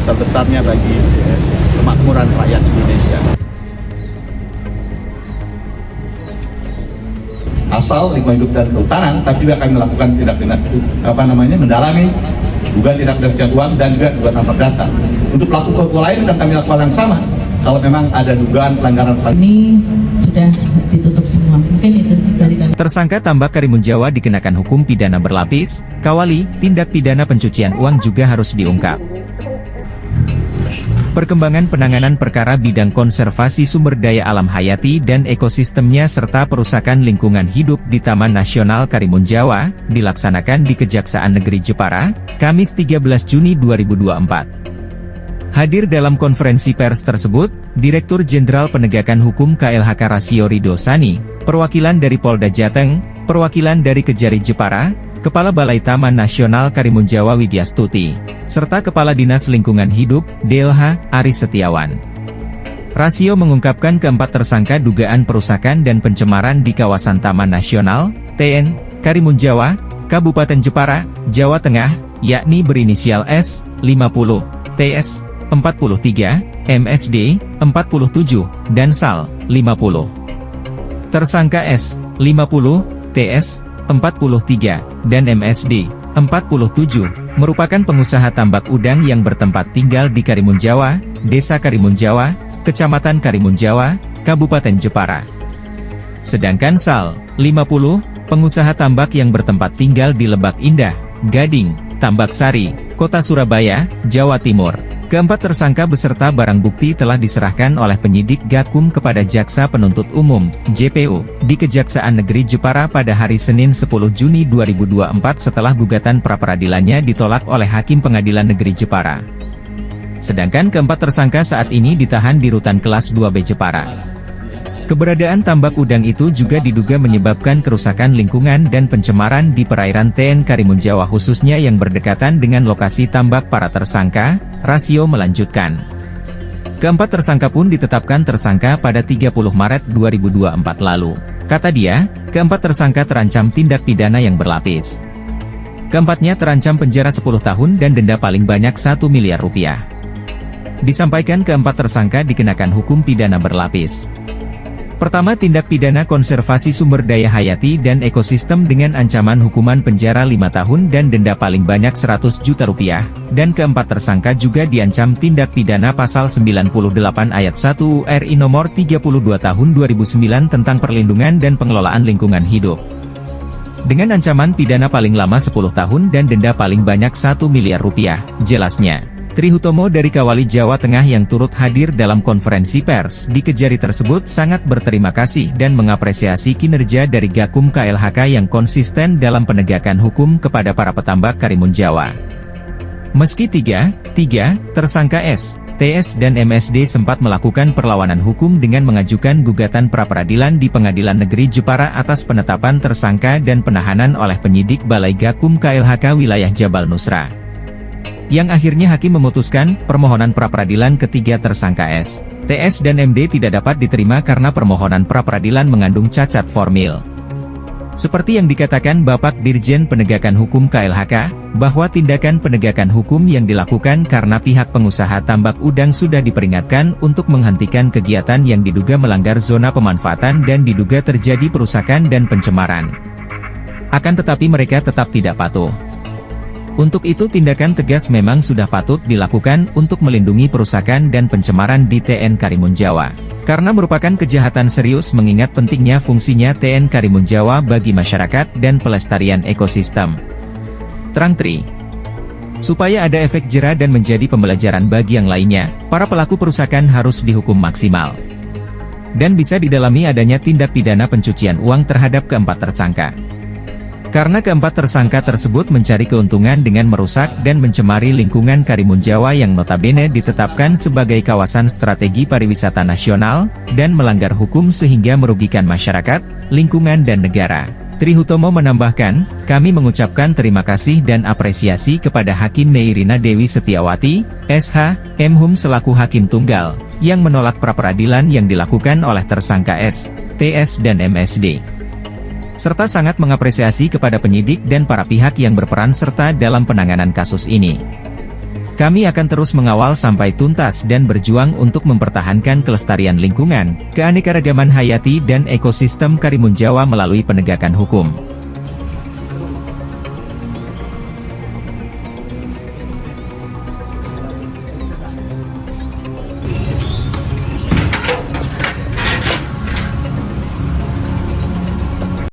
sebesar-besarnya bagi kemakmuran rakyat Indonesia. Asal lingkungan hidup dan kehutanan, tapi juga kami melakukan tindak pidana mendalami dugaan tindak pidana pencucian uang dan juga dugaan perdata. Untuk pelaku lain kan kami lakukan yang sama. Kalau memang ada dugaan pelanggaran ini sudah ditutup semua. Mungkin itu dari kami. Tersangka Tambak Karimun Jawa dikenakan hukum pidana berlapis. Kawali, tindak pidana pencucian uang juga harus diungkap. Perkembangan penanganan perkara bidang konservasi sumber daya alam hayati dan ekosistemnya serta perusakan lingkungan hidup di Taman Nasional Karimun Jawa dilaksanakan di Kejaksaan Negeri Jepara, Kamis 13 Juni 2024. Hadir dalam konferensi pers tersebut, Direktur Jenderal Penegakan Hukum KLHK Rasio Ridosani, perwakilan dari Polda Jateng, perwakilan dari Kejari Jepara, Kepala Balai Taman Nasional Karimun Jawa Widyastuti, serta Kepala Dinas Lingkungan Hidup, DLH, Aris Setiawan. Rasio mengungkapkan keempat tersangka dugaan perusakan dan pencemaran di kawasan Taman Nasional, TN, Karimun Jawa, Kabupaten Jepara, Jawa Tengah, yakni berinisial S, 50, TS, 43, MSD, 47, dan SAL, 50. Tersangka S, 50, TS, 43, dan MSD, 47, merupakan pengusaha tambak udang yang bertempat tinggal di Karimun Jawa, Desa Karimun Jawa, Kecamatan Karimun Jawa, Kabupaten Jepara. Sedangkan SAL, 50, pengusaha tambak yang bertempat tinggal di Lebak Indah, Gading, Tambak Sari, Kota Surabaya, Jawa Timur. Keempat tersangka beserta barang bukti telah diserahkan oleh penyidik Gakum kepada Jaksa Penuntut Umum, JPU, di Kejaksaan Negeri Jepara pada hari Senin 10 Juni 2024 setelah gugatan pra-peradilannya ditolak oleh Hakim Pengadilan Negeri Jepara. Sedangkan keempat tersangka saat ini ditahan di Rutan Kelas 2B Jepara. Keberadaan tambak udang itu juga diduga menyebabkan kerusakan lingkungan dan pencemaran di perairan TN Karimun Jawa khususnya yang berdekatan dengan lokasi tambak para tersangka, Rasio melanjutkan. Keempat tersangka pun ditetapkan tersangka pada 30 Maret 2024 lalu. Kata dia, keempat tersangka terancam tindak pidana yang berlapis. Keempatnya terancam penjara 10 tahun dan denda paling banyak 1 miliar rupiah. Disampaikan keempat tersangka dikenakan hukum pidana berlapis. Pertama, tindak pidana konservasi sumber daya hayati dan ekosistem dengan ancaman hukuman penjara 5 tahun dan denda paling banyak 100 juta rupiah, dan keempat tersangka juga diancam tindak pidana pasal 98 ayat 1 URI nomor 32 tahun 2009 tentang perlindungan dan pengelolaan lingkungan hidup. Dengan ancaman pidana paling lama 10 tahun dan denda paling banyak 1 miliar rupiah, jelasnya. Tri Hutomo dari Kawali Jawa Tengah yang turut hadir dalam konferensi pers di Kejari tersebut sangat berterima kasih dan mengapresiasi kinerja dari Gakum KLHK yang konsisten dalam penegakan hukum kepada para petambak Karimun Jawa. Meski tiga tersangka S, TS dan MSD sempat melakukan perlawanan hukum dengan mengajukan gugatan pra-peradilan di Pengadilan Negeri Jepara atas penetapan tersangka dan penahanan oleh penyidik Balai Gakum KLHK wilayah Jabal Nusra. Yang akhirnya hakim memutuskan, permohonan pra-peradilan ketiga tersangka S, TS dan MD tidak dapat diterima karena permohonan pra-peradilan mengandung cacat formil. Seperti yang dikatakan Bapak Dirjen Penegakan Hukum KLHK, bahwa tindakan penegakan hukum yang dilakukan karena pihak pengusaha tambak udang sudah diperingatkan untuk menghentikan kegiatan yang diduga melanggar zona pemanfaatan dan diduga terjadi perusakan dan pencemaran. Akan tetapi mereka tetap tidak patuh. Untuk itu tindakan tegas memang sudah patut dilakukan untuk melindungi perusakan dan pencemaran di TN Karimun Jawa. Karena merupakan kejahatan serius mengingat pentingnya fungsinya TN Karimun Jawa bagi masyarakat dan pelestarian ekosistem. Terang Tri. Supaya ada efek jera dan menjadi pembelajaran bagi yang lainnya, para pelaku perusakan harus dihukum maksimal. Dan bisa didalami adanya tindak pidana pencucian uang terhadap keempat tersangka. Karena keempat tersangka tersebut mencari keuntungan dengan merusak dan mencemari lingkungan Karimun Jawa yang notabene ditetapkan sebagai kawasan strategi pariwisata nasional, dan melanggar hukum sehingga merugikan masyarakat, lingkungan dan negara. Tri Hutomo menambahkan, kami mengucapkan terima kasih dan apresiasi kepada Hakim Neirina Dewi Setiawati, SH, MHum selaku Hakim Tunggal, yang menolak pra-peradilan yang dilakukan oleh tersangka S, TS dan MSD. Serta sangat mengapresiasi kepada penyidik dan para pihak yang berperan serta dalam penanganan kasus ini. Kami akan terus mengawal sampai tuntas dan berjuang untuk mempertahankan kelestarian lingkungan, keanekaragaman hayati dan ekosistem Karimun Jawa melalui penegakan hukum.